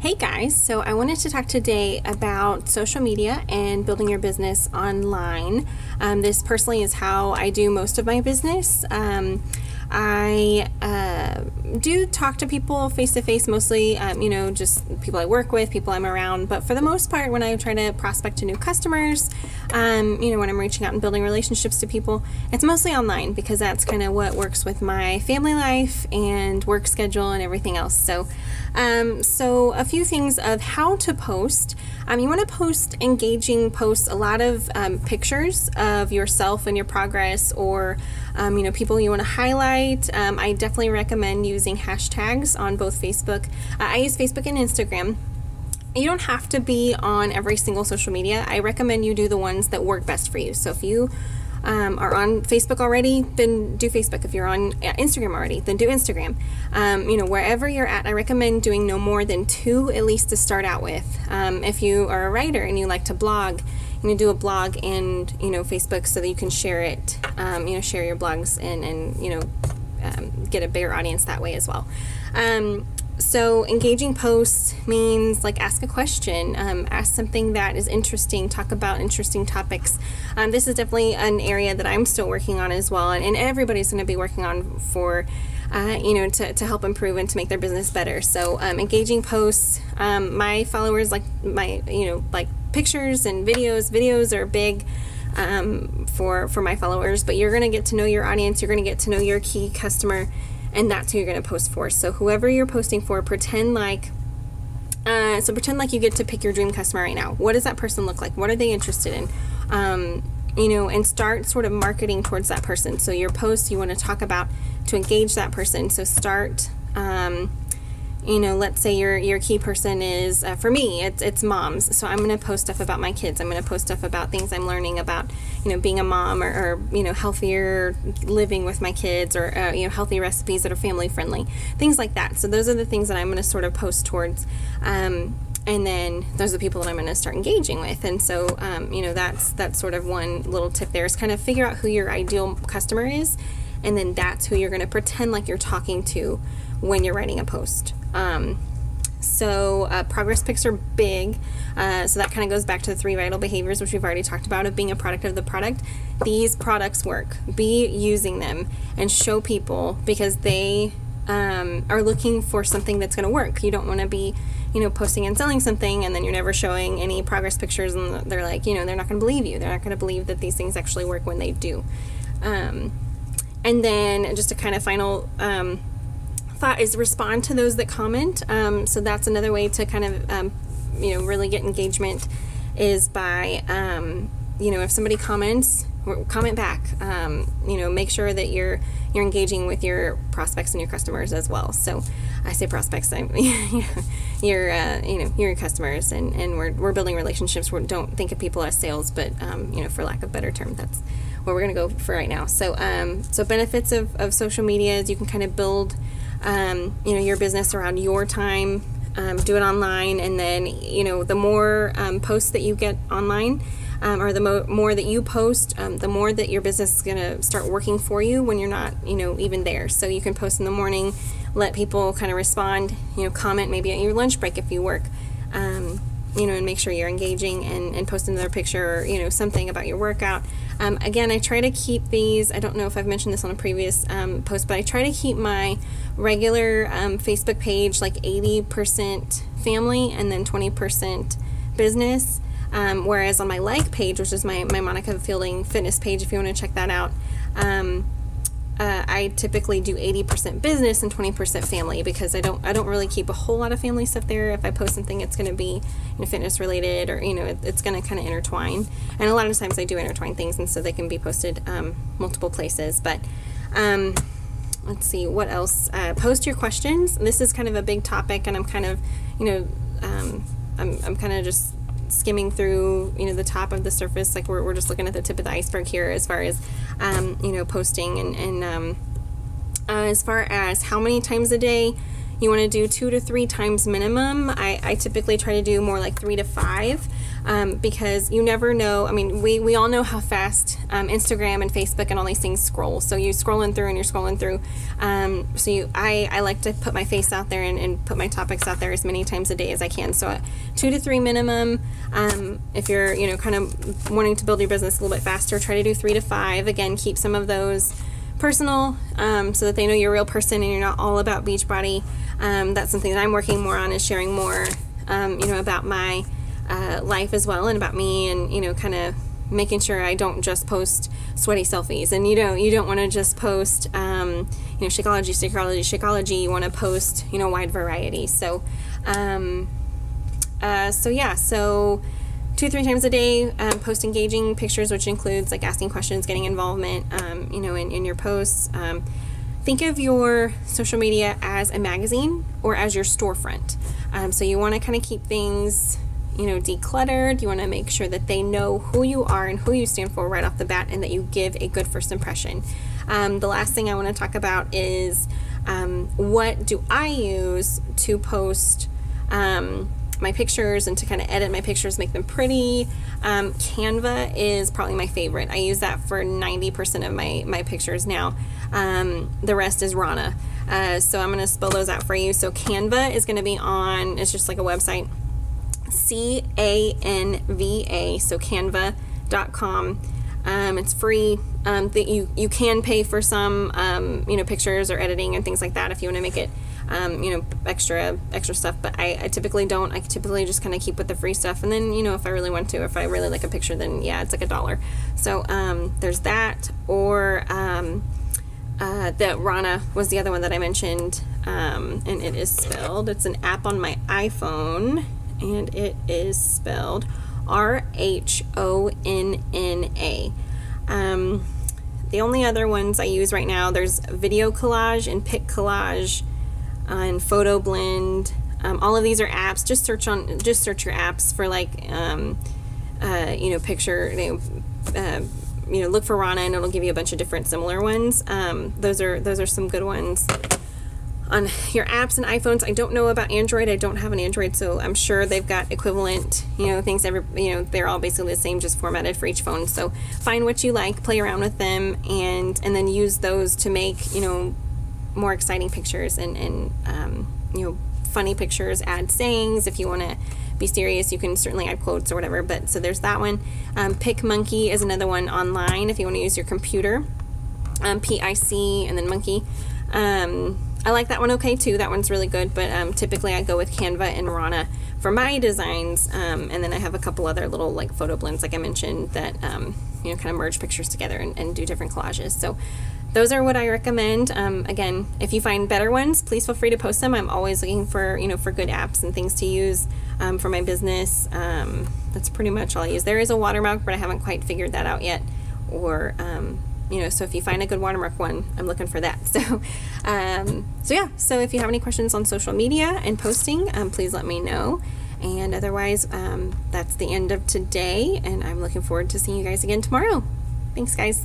Hey guys, so I wanted to talk today about social media and building your business online. This personally is how I do most of my business. I do talk to people face to face, mostly, just people I work with, people I'm around. But for the most part, when I try to prospect to new customers, when I'm reaching out and building relationships to people, it's mostly online because that's kind of what works with my family life and work schedule and everything else. So a few things of how to post. You want to post engaging posts, a lot of pictures of yourself and your progress, or people you want to highlight. I definitely recommend using hashtags on both Facebook. I use Facebook and Instagram. You don't have to be on every single social media. I recommend you do the ones that work best for you. So if you are on Facebook already, then do Facebook. If you're on Instagram already, then do Instagram. Wherever you're at, I recommend doing no more than 2 at least to start out with. If you are a writer and you like to blog, do a blog and Facebook so that you can share it, share your blogs and get a bigger audience that way as well. So engaging posts means like ask a question, ask something that is interesting, talk about interesting topics. This is definitely an area that I'm still working on as well, and everybody's going to be working on for to help improve and to make their business better. So engaging posts, my followers like pictures and videos. Videos are big for my followers, but you're going to get to know your audience, you're going to get to know your key customer, and that's who you're going to post for. So whoever you're posting for, pretend like you get to pick your dream customer right now. What does that person look like? What are they interested in? And start sort of marketing towards that person. So your posts you want to talk about to engage that person. So start, let's say your key person is, for me, it's moms. So I'm going to post stuff about my kids. I'm going to post stuff about things I'm learning about, being a mom or healthier living with my kids, or, healthy recipes that are family friendly, things like that. So those are the things that I'm going to sort of post towards. And then those are the people that I'm going to start engaging with. And so, that's sort of one little tip there, is kind of figure out who your ideal customer is. And then that's who you're going to pretend like you're talking to when you're writing a post. Progress pics are big. So that kind of goes back to the 3 vital behaviors, which we've already talked about, of being a product of the product. These products work. Be using them and show people, because they are looking for something that's going to work. You don't want to be, posting and selling something and then you're never showing any progress pictures, and they're like, they're not going to believe you. They're not going to believe that these things actually work when they do. And then just a kind of final thought is respond to those that comment. So that's another way to kind of, really get engagement, is by, if somebody comments, comment back. Make sure that you're engaging with your prospects and your customers as well. So I say prospects, your customers, and we're building relationships. We don't think of people as sales, but for lack of a better term, that's what we're going to go for right now. So benefits of social media is you can kind of build your business around your time, do it online, and then the more posts that you get online, or the more that you post, the more that your business is going to start working for you when you're not even there. So you can post in the morning, let people kind of respond, comment maybe at your lunch break if you work, and make sure you're engaging and post another picture, or something about your workout. Again, I try to keep these, I don't know if I've mentioned this on a previous post, but I try to keep my regular Facebook page like 80% family and then 20% business. Whereas on my like page, which is my Monica Fielding fitness page, if you want to check that out, I typically do 80% business and 20% family, because I don't really keep a whole lot of family stuff there. If I post something, it's going to be fitness related, or it's going to kind of intertwine. And a lot of times I do intertwine things, and so they can be posted multiple places. But let's see what else. Post your questions. This is kind of a big topic, and I'm kind of I'm kind of just skimming through the top of the surface, like we're just looking at the tip of the iceberg here as far as posting, and as far as how many times a day you want to do 2 to 3 times minimum. I typically try to do more like 3 to 5 because you never know. I mean, we all know how fast Instagram and Facebook and all these things scroll. So you're scrolling through and you're scrolling through. I like to put my face out there and put my topics out there as many times a day as I can. So 2 to 3 minimum. If you're, you know, kind of wanting to build your business a little bit faster, try to do 3 to 5. Again, keep some of those personal so that they know you're a real person and you're not all about Beachbody. That's something that I'm working more on, is sharing more, you know, about my life as well, and about me, and, you know, kind of making sure I don't just post sweaty selfies. And you don't want to just post, you know, Shakeology. You want to post, you know, wide variety. So, so 2-3 times a day, post engaging pictures, which includes like asking questions, getting involvement, you know, in your posts. Think of your social media as a magazine or as your storefront. So you want to kind of keep things, you know, decluttered. You want to make sure that they know who you are and who you stand for right off the bat, and that you give a good first impression. The last thing I want to talk about is what do I use to post my pictures and to kind of edit my pictures, make them pretty. Canva is probably my favorite. I use that for 90% of my pictures now. The rest is Rana. So I'm going to spell those out for you. So Canva is going to be on, it's just like a website, Canva, so canva.com. It's free. That you can pay for some, you know, pictures or editing and things like that if you want to make it, you know, extra stuff. But I typically don't. I typically just kind of keep with the free stuff. And then, you know, if I really want to, if I really like a picture, then yeah, it's like $1. So there's that. Or the Rana was the other one that I mentioned, and it is spelled. It's an app on my iPhone, and it is spelled RHONNA. The only other ones I use right now, there's Video Collage and Pic Collage and Photo Blend. All of these are apps. Just search your apps for like, you know, picture, you know, look for Rana and it'll give you a bunch of different similar ones. Those are some good ones on your apps and iPhones. I don't know about Android. I don't have an Android, so I'm sure they've got equivalent, you know, things. You know, they're all basically the same, just formatted for each phone. So find what you like, play around with them, and then use those to make, you know, more exciting pictures and you know, funny pictures. Add sayings. If you want to be serious, you can certainly add quotes or whatever. But so there's that one. PicMonkey is another one online if you want to use your computer. PIC and then monkey. I like that one okay too. That one's really good, but typically I go with Canva and Rana for my designs, and then I have a couple other little like photo blends, like I mentioned, that you know, kind of merge pictures together and do different collages. So those are what I recommend. Again, if you find better ones, please feel free to post them. I'm always looking for, you know, for good apps and things to use for my business. That's pretty much all I use. There is a watermark, but I haven't quite figured that out yet. Or you know, so if you find a good watermark one, I'm looking for that. So, yeah. So if you have any questions on social media and posting, please let me know. And otherwise, that's the end of today, and I'm looking forward to seeing you guys again tomorrow. Thanks, guys.